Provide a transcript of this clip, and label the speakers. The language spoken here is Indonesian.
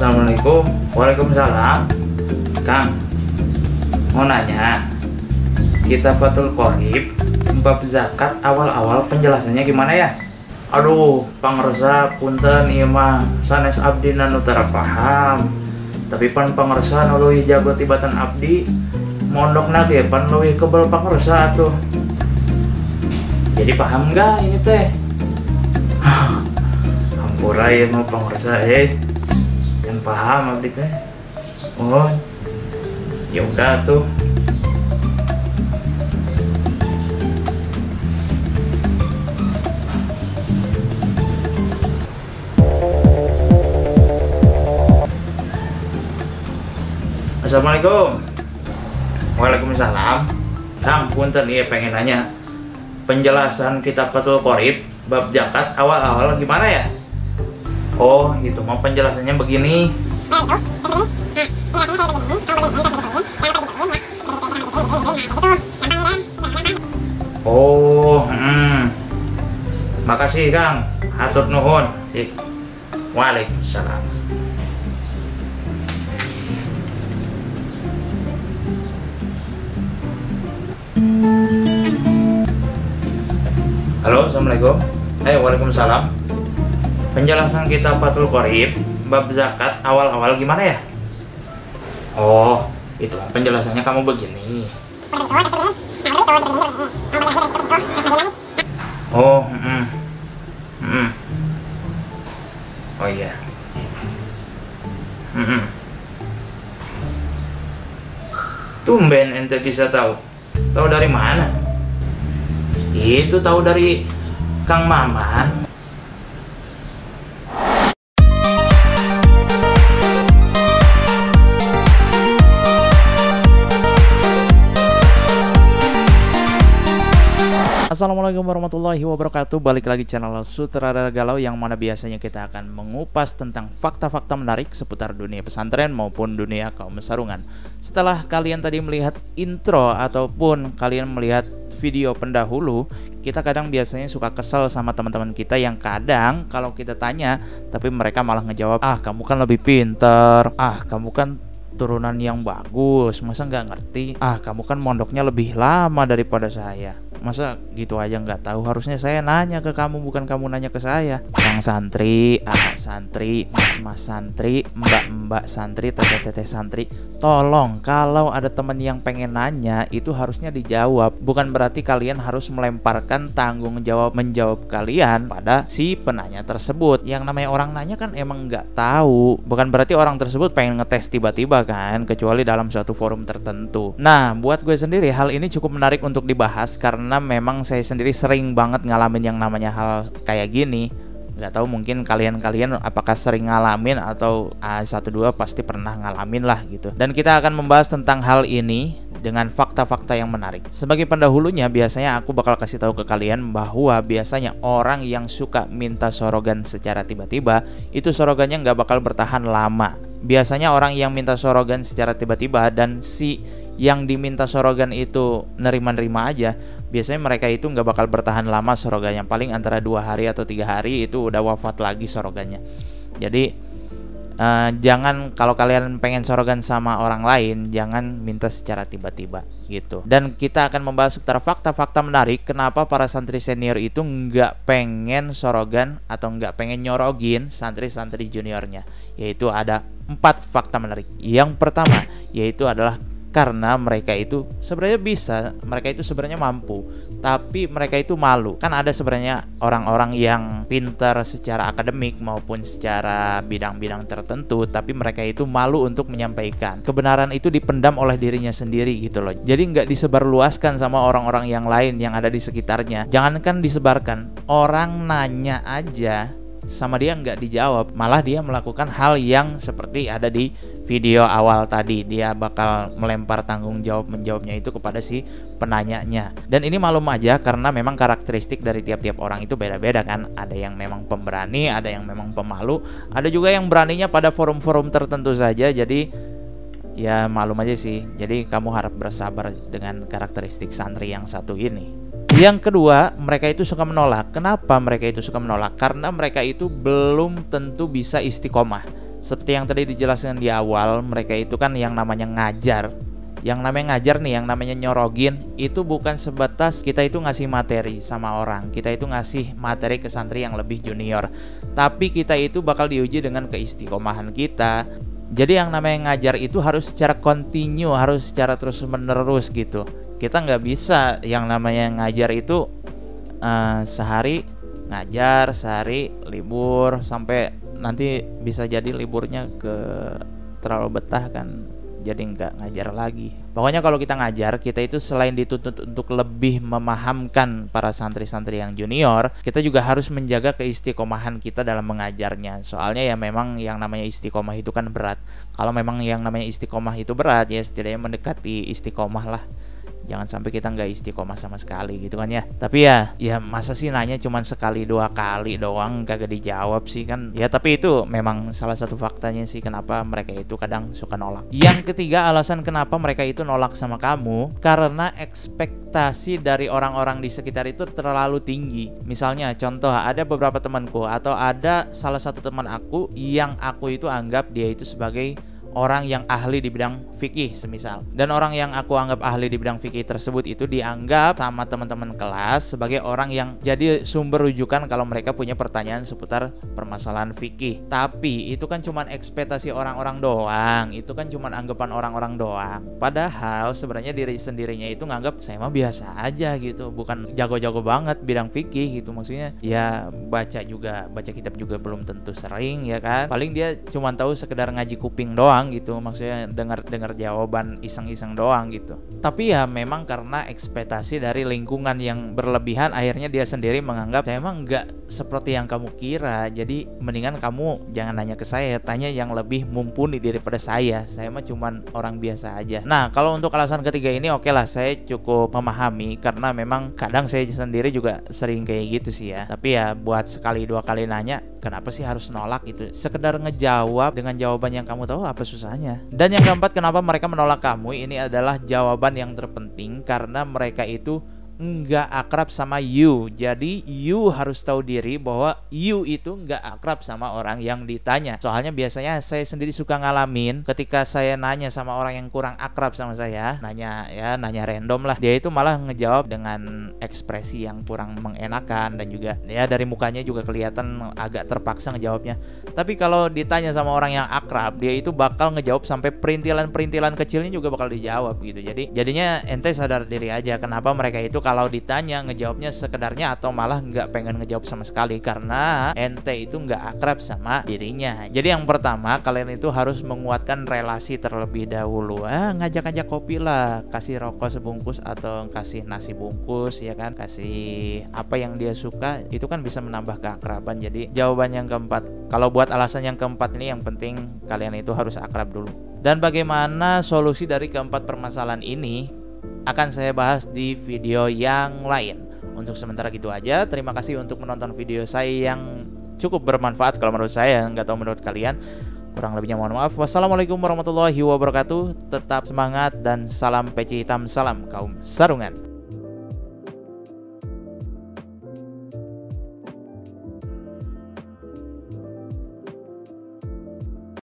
Speaker 1: Assalamualaikum. Waalaikumsalam. Kang, mau nanya, Kitabatul Qorib bab zakat awal-awal penjelasannya gimana ya? Aduh, pangresa punten ieu mah sanes abdina nu tara paham. Tapi pan pangresa nu leuwih jago tibatan abdi, mondokna ge pan leuwih kebal pangresa atuh. Jadi paham enggak ini teh? Hampura ya mau pangresa yang paham abdi teh. Oh, ya udah tuh. Assalamualaikum. Waalaikumsalam. Kang, punten iya pengen nanya, penjelasan Kitabatul Qorib bab zakat awal-awal gimana ya? Oh, itu mau penjelasannya begini. Oh, makasih Kang, hatur nuhun. Sip. Waalaikumsalam. Halo, assalamualaikum. Waalaikumsalam. Penjelasan Kitabatul Qorib bab zakat awal-awal gimana ya? Oh, itu penjelasannya kamu begini. Oh, oh iya. Tumben ente bisa tahu. Tahu dari mana? Itu tahu dari Kang Maman.
Speaker 2: Assalamualaikum warahmatullahi wabarakatuh. Balik lagi channel Sutradara Galau, yang mana biasanya kita akan mengupas tentang fakta-fakta menarik seputar dunia pesantren maupun dunia kaum sarungan. Setelah kalian tadi melihat intro ataupun kalian melihat video pendahulu, kita kadang biasanya suka kesel sama teman-teman kita yang kadang kalau kita tanya tapi mereka malah ngejawab, ah kamu kan lebih pinter, ah kamu kan turunan yang bagus, masa nggak ngerti, ah kamu kan mondoknya lebih lama daripada saya, masa gitu aja nggak tahu, harusnya saya nanya ke kamu bukan kamu nanya ke saya. Yang santri, santri, mas santri, mbak santri, teteh santri, tolong kalau ada teman yang pengen nanya itu harusnya dijawab, bukan berarti kalian harus melemparkan tanggung jawab menjawab kalian pada si penanya tersebut. Yang namanya orang nanya kan emang nggak tahu, bukan berarti orang tersebut pengen ngetes tiba-tiba kan, kecuali dalam suatu forum tertentu. Nah, buat gue sendiri hal ini cukup menarik untuk dibahas karena memang saya sendiri sering banget ngalamin yang namanya hal kayak gini. Nggak tahu mungkin kalian apakah sering ngalamin atau 1-2 pasti pernah ngalamin lah gitu. Dan kita akan membahas tentang hal ini dengan fakta-fakta yang menarik. Sebagai pendahulunya, biasanya aku bakal kasih tahu ke kalian bahwa biasanya orang yang suka minta sorogan secara tiba-tiba itu sorogannya nggak bakal bertahan lama. Biasanya orang yang minta sorogan secara tiba-tiba dan si yang diminta sorogan itu nerima-nerima aja, biasanya mereka itu nggak bakal bertahan lama sorogannya, paling antara 2 hari atau 3 hari itu udah wafat lagi sorogannya. Jadi jangan, kalau kalian pengen sorogan sama orang lain, jangan minta secara tiba-tiba gitu. Dan kita akan membahas seputar fakta-fakta menarik kenapa para santri senior itu nggak pengen sorogan atau nggak pengen nyorogin santri-santri juniornya. Yaitu ada 4 fakta menarik. Yang pertama yaitu adalah karena mereka itu sebenarnya bisa, mereka itu sebenarnya mampu, tapi mereka itu malu. Kan ada sebenarnya orang-orang yang pintar secara akademik maupun secara bidang-bidang tertentu, tapi mereka itu malu untuk menyampaikan. Kebenaran itu dipendam oleh dirinya sendiri gitu loh. Jadi nggak disebarluaskan sama orang-orang yang lain yang ada di sekitarnya. Jangankan disebarkan, orang nanya aja sama dia nggak dijawab, malah dia melakukan hal yang seperti ada di video awal tadi. Dia bakal melempar tanggung jawab menjawabnya itu kepada si penanyanya. Dan ini malum aja karena memang karakteristik dari tiap-tiap orang itu beda-beda kan. Ada yang memang pemberani, ada yang memang pemalu, ada juga yang beraninya pada forum-forum tertentu saja. Jadi ya malum aja sih. Jadi kamu harap bersabar dengan karakteristik santri yang satu ini. Yang kedua, mereka itu suka menolak. Kenapa mereka itu suka menolak? Karena mereka itu belum tentu bisa istiqomah. Seperti yang tadi dijelaskan di awal, mereka itu kan yang namanya ngajar. Yang namanya ngajar nih, yang namanya nyorogin, itu bukan sebatas kita itu ngasih materi sama orang, kita itu ngasih materi ke santri yang lebih junior, tapi kita itu bakal diuji dengan keistiqomahan kita. Jadi yang namanya ngajar itu harus secara kontinu, harus secara terus menerus gitu. Kita nggak bisa yang namanya ngajar itu sehari ngajar, sehari libur, sampai nanti bisa jadi liburnya ke terlalu betah kan, jadi nggak ngajar lagi. Pokoknya kalau kita ngajar, kita itu selain dituntut untuk lebih memahamkan para santri-santri yang junior, kita juga harus menjaga keistiqomahan kita dalam mengajarnya. Soalnya ya memang yang namanya istiqomah itu kan berat. Kalau memang yang namanya istiqomah itu berat, ya setidaknya mendekati istiqomah lah. Jangan sampai kita nggak istiqomah sama sekali gitu kan ya. Tapi ya masa sih nanya cuman sekali 2 kali doang kagak dijawab sih kan. Ya tapi itu memang salah satu faktanya sih kenapa mereka itu kadang suka nolak. Yang ketiga, alasan kenapa mereka itu nolak sama kamu, karena ekspektasi dari orang-orang di sekitar itu terlalu tinggi. Misalnya contoh, ada beberapa temanku atau ada salah satu teman aku yang aku itu anggap dia itu sebagai orang yang ahli di bidang fikih semisal, dan orang yang aku anggap ahli di bidang fikih tersebut itu dianggap sama teman-teman kelas sebagai orang yang jadi sumber rujukan kalau mereka punya pertanyaan seputar permasalahan fikih. Tapi itu kan cuma ekspektasi orang-orang doang, itu kan cuma anggapan orang-orang doang. Padahal sebenarnya diri sendirinya itu nganggap saya mah biasa aja gitu, bukan jago-jago banget bidang fikih gitu. Maksudnya ya baca kitab juga belum tentu sering ya kan, paling dia cuma tahu sekedar ngaji kuping doang gitu, maksudnya dengar jawaban iseng-iseng doang gitu. Tapi ya memang karena ekspektasi dari lingkungan yang berlebihan, akhirnya dia sendiri menganggap saya emang nggak seperti yang kamu kira, jadi mendingan kamu jangan nanya ke saya, tanya yang lebih mumpuni daripada saya mah cuman orang biasa aja. Nah kalau untuk alasan ketiga ini oke lah, saya cukup memahami karena memang kadang saya sendiri juga sering kayak gitu sih ya. Tapi ya buat sekali 2 kali nanya, kenapa sih harus nolak gitu? Sekedar ngejawab dengan jawaban yang kamu tahu, apa susahnya? Dan yang keempat, kenapa mereka menolak kamu, ini adalah jawaban yang terpenting, karena mereka itu nggak akrab sama you. Jadi you harus tahu diri bahwa you itu nggak akrab sama orang yang ditanya. Soalnya biasanya saya sendiri suka ngalamin ketika saya nanya sama orang yang kurang akrab sama saya, nanya random lah, dia itu malah ngejawab dengan ekspresi yang kurang mengenakan, dan juga ya dari mukanya juga kelihatan agak terpaksa ngejawabnya. Tapi kalau ditanya sama orang yang akrab, dia itu bakal ngejawab sampai perintilan-perintilan kecilnya juga bakal dijawab gitu. Jadinya ente sadar diri aja kenapa mereka itu kalau ditanya ngejawabnya sekedarnya atau malah nggak pengen ngejawab sama sekali, karena ente itu nggak akrab sama dirinya. Jadi yang pertama, kalian itu harus menguatkan relasi terlebih dahulu. Ngajak-ngajak kopi lah, kasih rokok sebungkus atau kasih nasi bungkus ya kan, kasih apa yang dia suka, itu kan bisa menambah keakraban. Jadi jawaban yang keempat, kalau buat alasan yang keempat ini, yang penting kalian itu harus akrab dulu. Dan bagaimana solusi dari keempat permasalahan ini akan saya bahas di video yang lain. Untuk sementara gitu aja. Terima kasih untuk menonton video saya yang cukup bermanfaat kalau menurut saya, nggak tahu menurut kalian. Kurang lebihnya mohon maaf. Wassalamualaikum warahmatullahi wabarakatuh. Tetap semangat dan salam peci hitam, salam kaum sarungan.